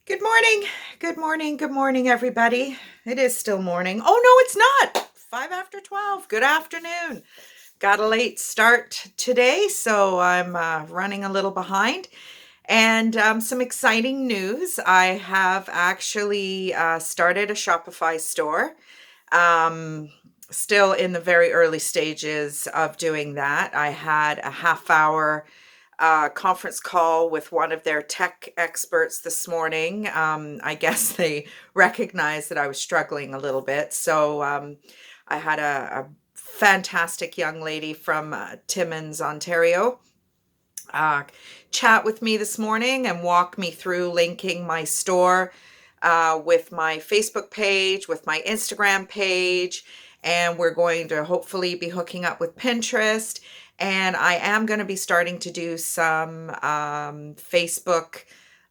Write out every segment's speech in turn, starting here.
Good morning. Good morning. Good morning, everybody. It is still morning. Oh, no, it's not. 5 after 12. Good afternoon. Got a late start today, so I'm running a little behind. And some exciting news. I have actually started a Shopify store. Um, Still in the very early stages of doing that. I had a half hour conference call with one of their tech experts this morning. I guess they recognized that I was struggling a little bit. So I had a fantastic young lady from Timmins, Ontario, uh, chat with me this morning and walk me through linking my store with my Facebook page, with my Instagram page, and we're going to hopefully be hooking up with Pinterest. And I am going to be starting to do some Facebook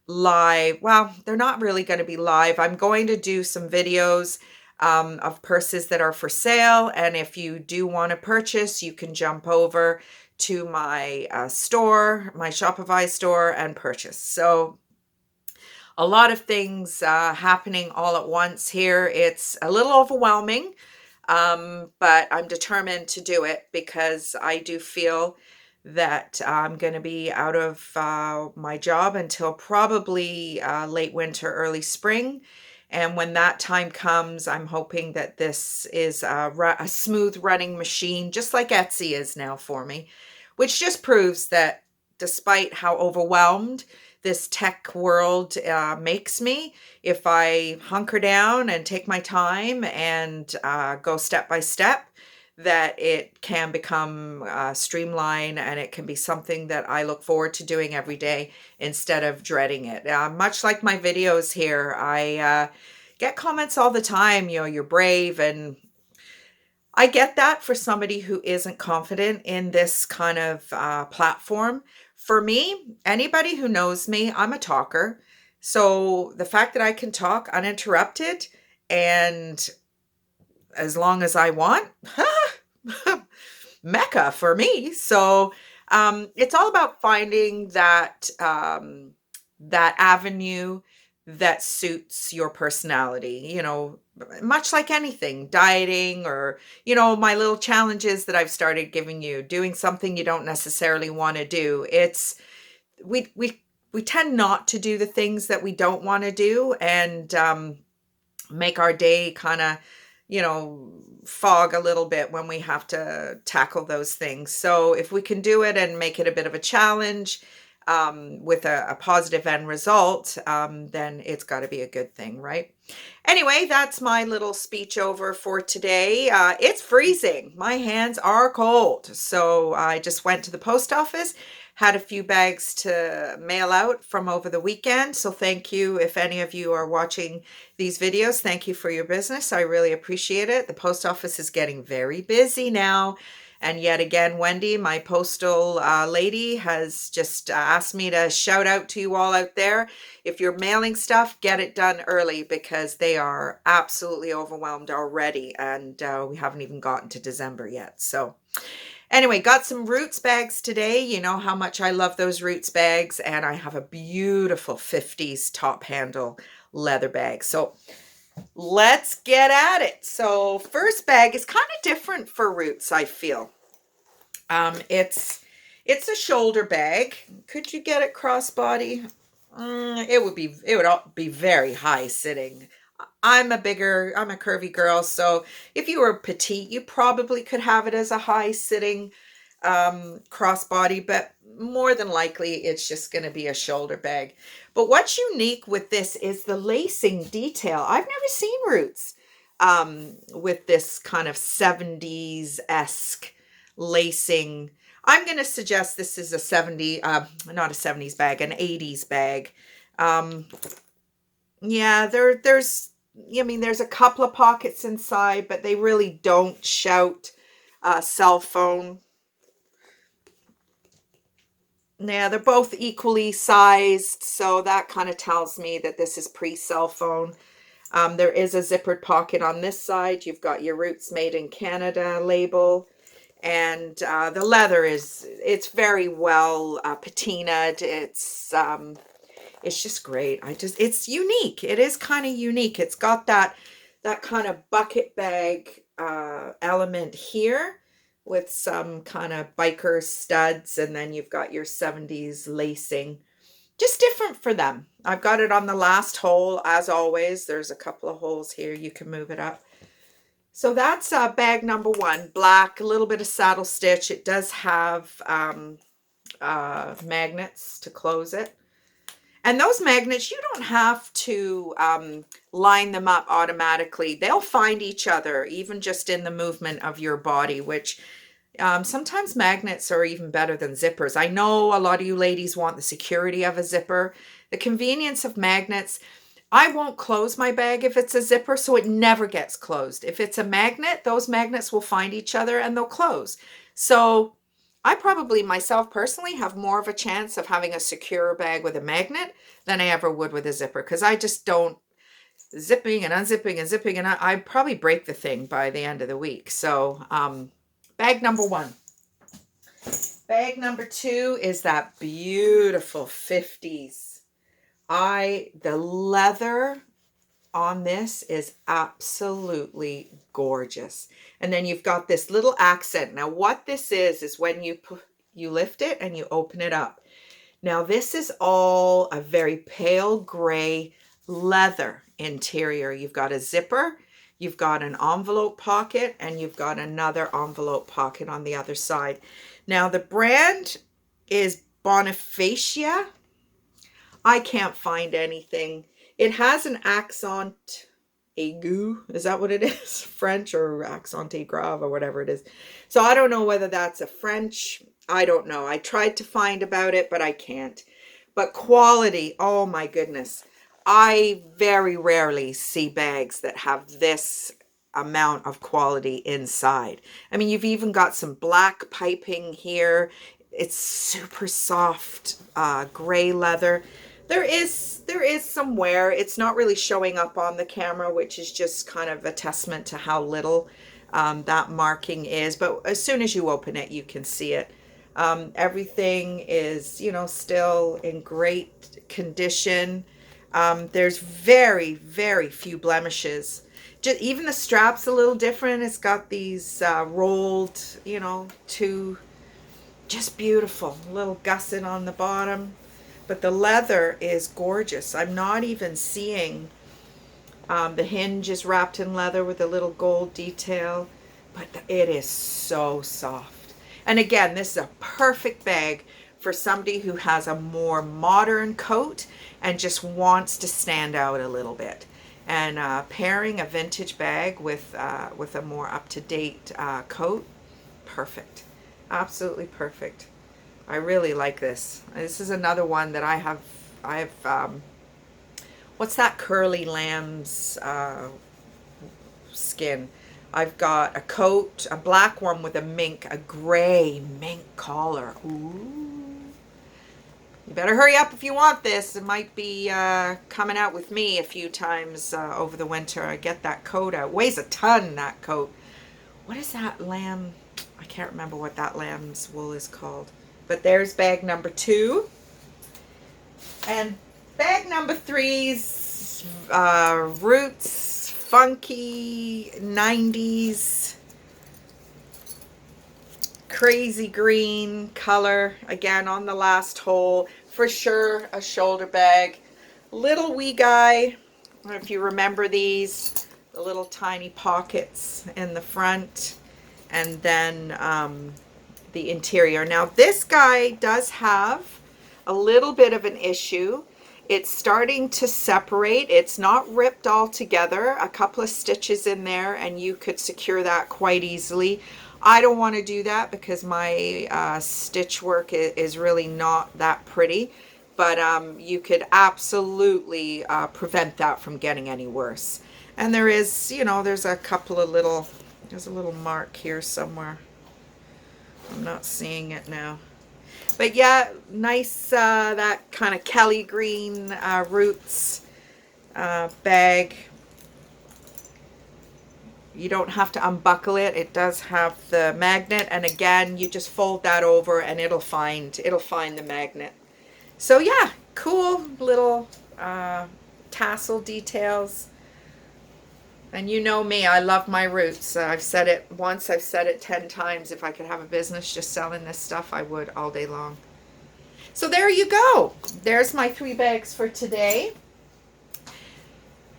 live. Well, they're not really going to be live. I'm going to do some videos of purses that are for sale. And if you do want to purchase, you can jump over to my store, my Shopify store, and purchase. So a lot of things happening all at once here. It's a little overwhelming, but I'm determined to do it because I do feel that I'm going to be out of my job until probably late winter, early spring. And when that time comes, I'm hoping that this is a smooth running machine, just like Etsy is now for me, which just proves that despite how overwhelmed this tech world makes me, if I hunker down and take my time and go step by step, that it can become streamlined and it can be something that I look forward to doing every day instead of dreading it. Much like my videos here, I get comments all the time, you're brave, and I get that for somebody who isn't confident in this kind of platform. For me, anybody who knows me, I'm a talker. So the fact that I can talk uninterrupted and as long as I want, mecca for me. So it's all about finding that avenue that suits your personality. Much like anything, dieting or my little challenges that I've started giving you, doing something you don't necessarily want to do. It's we tend not to do the things that we don't want to do, and make our day kind of, fog a little bit when we have to tackle those things. So if we can do it and make it a bit of a challenge with a positive end result, then it's got to be a good thing, right? Anyway, that's my little speech over for today. It's freezing. My hands are cold. So I just went to the post office, had a few bags to mail out from over the weekend. So thank you. If any of you are watching these videos, thank you for your business. I really appreciate it. The post office is getting very busy now. And yet again, Wendy, my postal lady, has just asked me to shout out to you all out there. If you're mailing stuff, get it done early because they are absolutely overwhelmed already. And we haven't even gotten to December yet. So anyway, got some Roots bags today. You know how much I love those Roots bags. And I have a beautiful 50s top handle leather bag. So let's get at it. So first bag is kind of different for Roots, I feel. It's a shoulder bag. Could you get it crossbody? It would be very high sitting. I'm a curvy girl, so if you were petite, you probably could have it as a high sitting crossbody, but more than likely it's just going to be a shoulder bag. But what's unique with this is the lacing detail. I've never seen Roots with this kind of 70s-esque lacing. I'm going to suggest this is not a 70s bag, an 80s bag. Yeah, there's a couple of pockets inside, but they really don't shout cell phone. Yeah, they're both equally sized, so that kind of tells me that this is pre-cell phone. There is a zippered pocket on this side. You've got your Roots Made in Canada label. And the leather it's very well patinaed. It's just great. It's unique. It is kind of unique. It's got that kind of bucket bag element here with some kind of biker studs, and then you've got your 70s lacing. Just different for them. I've got it on the last hole, as always. There's a couple of holes here. You can move it up. So that's bag number one, black, a little bit of saddle stitch. It does have magnets to close it. And those magnets, you don't have to line them up automatically. They'll find each other, even just in the movement of your body, which sometimes magnets are even better than zippers. I know a lot of you ladies want the security of a zipper, the convenience of magnets. I won't close my bag if it's a zipper, so it never gets closed. If it's a magnet, those magnets will find each other and they'll close. So I probably myself personally have more of a chance of having a secure bag with a magnet than I ever would with a zipper, because I just don't zipping and unzipping and zipping, and I probably break the thing by the end of the week. So bag number one. Bag number two is that beautiful 50s. The leather on this is absolutely gorgeous. And then you've got this little accent. Now what this is when you lift it and you open it up. Now this is all a very pale gray leather interior. You've got a zipper, you've got an envelope pocket, and you've got another envelope pocket on the other side. Now the brand is Bonifacia. I can't find anything. It has an accent aigu. Is that what it is? French, or accent grave, or whatever it is. So I don't know whether that's a French. I don't know. I tried to find about it, but I can't. But quality, oh my goodness. I very rarely see bags that have this amount of quality inside. I mean, you've even got some black piping here. It's super soft, gray leather. There is some wear. It's not really showing up on the camera, which is just kind of a testament to how little that marking is. But as soon as you open it, you can see it. Everything is, still in great condition. There's very, very few blemishes. Even the strap's a little different. It's got these rolled, just beautiful. A little gusset on the bottom. But the leather is gorgeous. I'm not even seeing the hinge is wrapped in leather with a little gold detail, but it is so soft. And again, this is a perfect bag for somebody who has a more modern coat and just wants to stand out a little bit. And pairing a vintage bag with a more up-to-date coat, perfect. Absolutely perfect. I really like this. This is another one that I have, what's that curly lamb's skin? I've got a coat, a black one with a gray mink collar. Ooh. You better hurry up if you want this. It might be coming out with me a few times over the winter. I get that coat out. Weighs a ton, that coat. What is that lamb? I can't remember what that lamb's wool is called. But there's bag number two. And bag number three's Roots Funky 90s crazy green color. Again, on the last hole. For sure, a shoulder bag. Little wee guy. I don't know if you remember these. The little tiny pockets in the front. And then the interior. Now this guy does have a little bit of an issue. It's starting to separate. It's not ripped all together. A couple of stitches in there and you could secure that quite easily. I don't want to do that because my stitch work is really not that pretty, but you could absolutely prevent that from getting any worse. And there is, there's a couple of there's a little mark here somewhere. I'm not seeing it now. But yeah, nice, that kind of Kelly green Roots bag. You don't have to unbuckle it. It does have the magnet. And again, you just fold that over and it'll find the magnet. So yeah, cool little tassel details. And you know me, I love my roots. I've said it once, I've said it 10 times. If I could have a business just selling this stuff, I would all day long. So there you go. There's my 3 bags for today.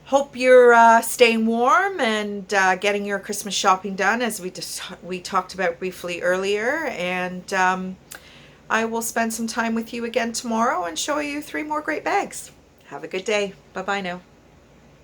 Hope you're staying warm and getting your Christmas shopping done, as we talked about briefly earlier. And I will spend some time with you again tomorrow and show you 3 more great bags. Have a good day. Bye-bye now.